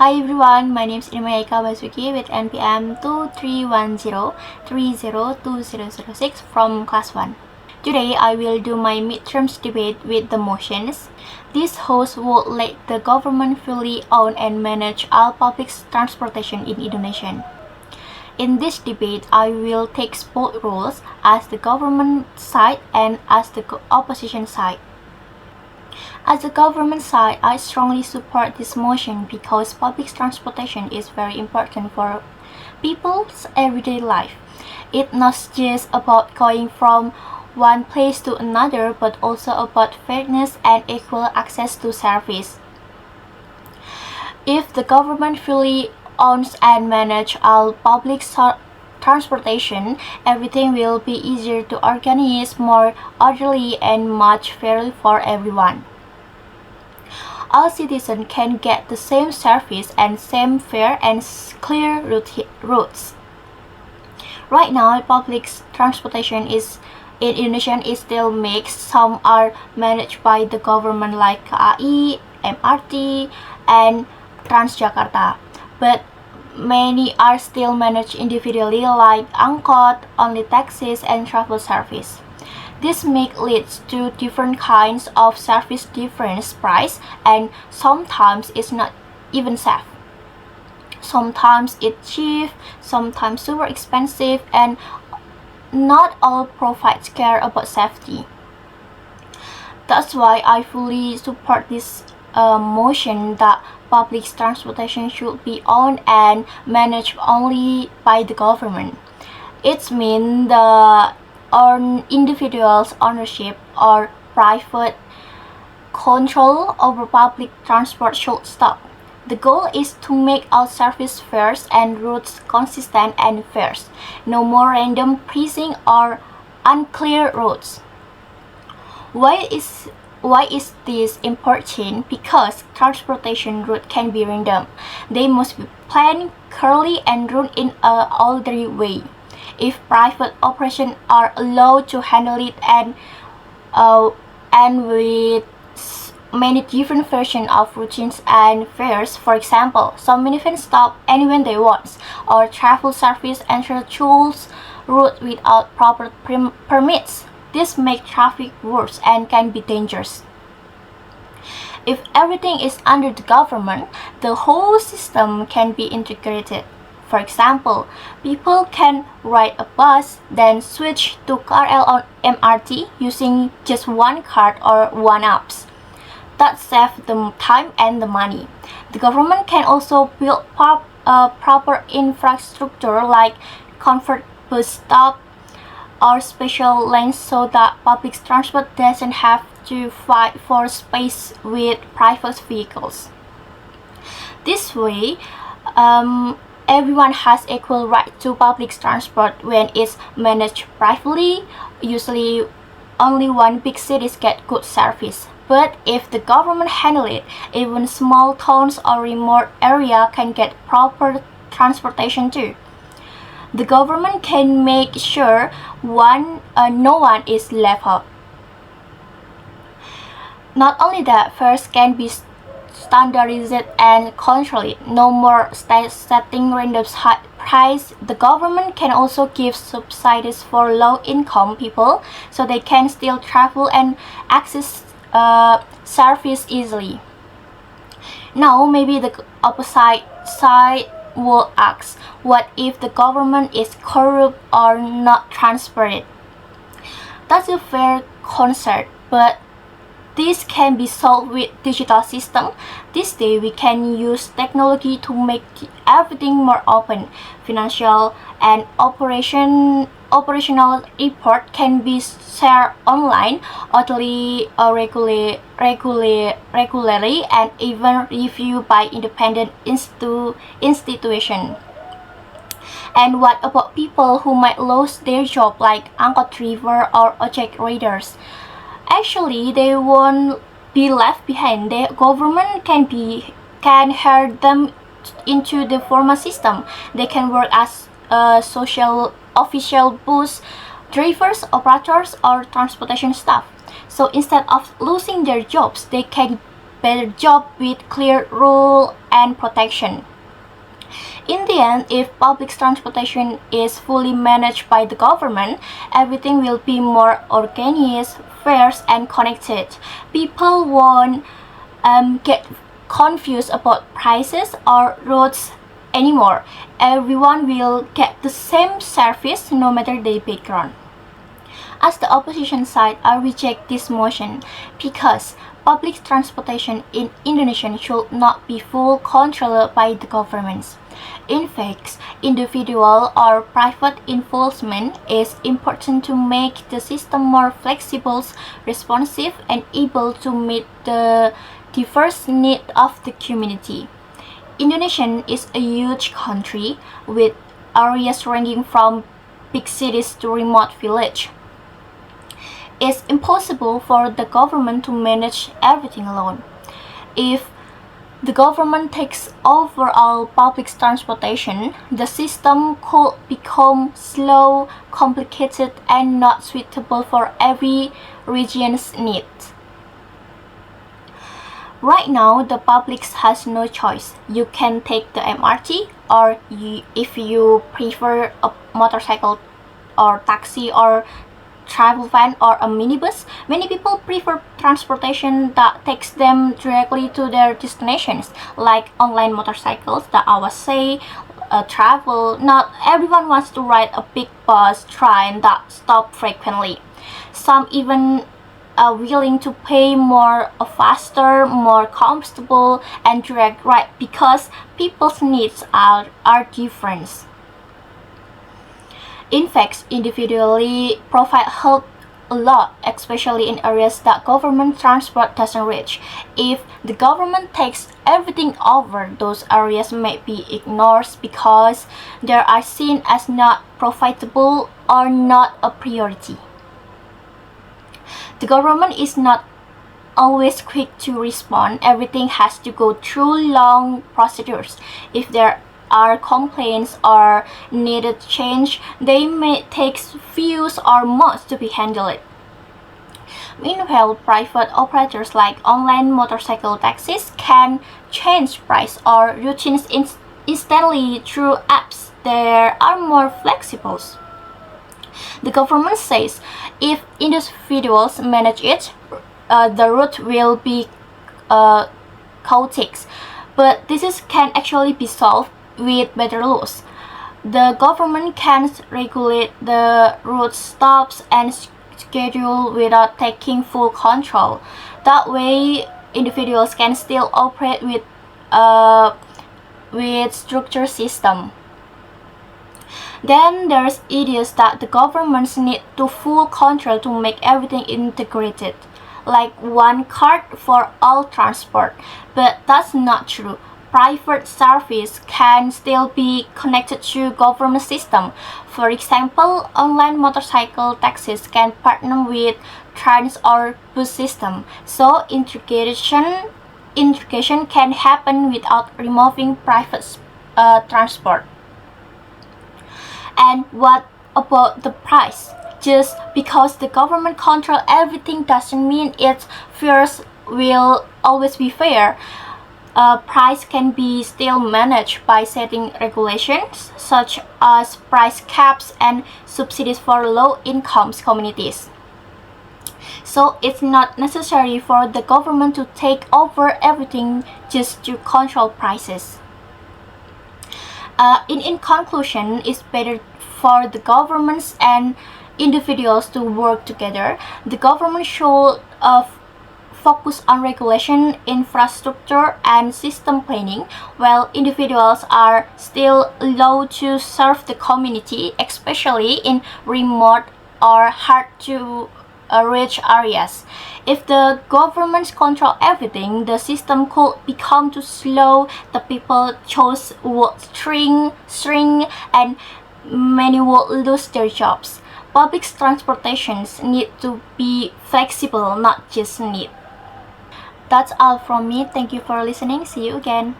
Hi everyone, my name is Irmaya with NPM 2310302006 from class 1. Today I will do my midterms debate with the motions. This host will let the government fully own and manage all public transportation in Indonesia. In this debate, I will take both roles as the government side and as the opposition side. As the government side, I strongly support this motion because public transportation is very important for people's everyday life. It's not just about going from one place to another, but also about fairness and equal access to service. If the government fully owns and manages all public transportation, everything will be easier to organize, more orderly, and much fairer for everyone. All citizens can get the same service and same fair and clear routes. Right now, public transportation in Indonesia is still mixed. Some are managed by the government like KAI, MRT, and Transjakarta, but many are still managed individually like angkot, only taxis, and travel service. This leads to different kinds of service, different price, and sometimes it's not even safe. Sometimes it's cheap, sometimes super expensive, and not all provide care about safety. That's why I fully support this motion that public transportation should be owned and managed only by the government. It means the individual's ownership or private control over public transport should stop. The goal is to make all service fares and routes consistent and fair. No more random pricing or unclear routes. Why is this important? Because transportation route can be random. They must be planned clearly and run in an orderly way. If private operations are allowed to handle it and with many different versions of routines and fares, for example, some minivans stop anywhere they want, or travel service enter tools route without proper permits. This makes traffic worse and can be dangerous. If everything is under the government, the whole system can be integrated. For example, people can ride a bus, then switch to KRL on MRT using just one card or one app. That saves the time and the money. The government can also build proper infrastructure like comfort bus stop or special lanes so that public transport doesn't have to fight for space with private vehicles. This way, everyone has equal right to public transport when it's managed privately. Usually, only one big cities get good service. But if the government handle it, even small towns or remote area can get proper transportation too. The government can make sure no one is left out. Not only that, fares can be standardized and controlled. No more setting random high price. The government can also give subsidies for low-income people so they can still travel and access service easily. Now, maybe the opposite side will ask, what if the government is corrupt or not transparent? That's a fair concern, but this can be solved with digital system. This day we can use technology to make everything more open. Financial and operational report can be shared online, regularly, and even reviewed by independent institution. And what about people who might lose their job like angkot driver or ojek riders? Actually, they won't be left behind. The government can hire them into the formal system. They can work as social official bus drivers, operators, or transportation staff. So instead of losing their jobs, they can better job with clear rule and protection. In the end, if public transportation is fully managed by the government, everything will be more organized, fair, and connected. People won't get confused about prices or routes anymore. Everyone will get the same service no matter their background. As the opposition side, I reject this motion because public transportation in Indonesia should not be fully controlled by the governments. In fact, individual or private involvement is important to make the system more flexible, responsive, and able to meet the diverse needs of the community. Indonesia is a huge country with areas ranging from big cities to remote villages. It's impossible for the government to manage everything alone. If the government takes over all public transportation, the system could become slow, complicated, and not suitable for every region's needs. Right now, the public has no choice. You can take the MRT, or if you prefer a motorcycle or taxi or travel van or a minibus, many people prefer transportation that takes them directly to their destinations, like online motorcycles that I was say, travel. Not everyone wants to ride a big bus train that stop frequently. Some even are willing to pay more, a faster, more comfortable, and direct ride because people's needs are different. In fact, individually provide help a lot, especially in areas that government transport doesn't reach. If the government takes everything over, those areas may be ignored because they are seen as not profitable or not a priority. The government is not always quick to respond. Everything has to go through long procedures. If there are complaints or needed change, they may take few or months to be handled. Meanwhile, private operators like online motorcycle taxis can change price or routines instantly through apps that are more flexible. The government says if individuals manage it, the route will be chaotic, but can actually be solved with better laws. The government can regulate the route stops and schedule without taking full control. That way, individuals can still operate with structured system. Then there's ideas that the governments need to full control to make everything integrated, like one card for all transport. But that's not true. Private service can still be connected to government system. For example, online motorcycle taxis can partner with trains or bus system. So integration can happen without removing private transport. And what about the price? Just because the government control everything doesn't mean its fares will always be fair. Price can be still managed by setting regulations such as price caps and subsidies for low-income communities. So it's not necessary for the government to take over everything just to control prices. In conclusion, it's better for the governments and individuals to work together. The government should focus on regulation, infrastructure, and system planning, while individuals are still allowed to serve the community, especially in remote or hard to reach areas. If the governments control everything, the system could become too slow, the people chose would shrink, and many would lose their jobs. Public transportations need to be flexible, not just need. That's all from me. Thank you for listening. See you again.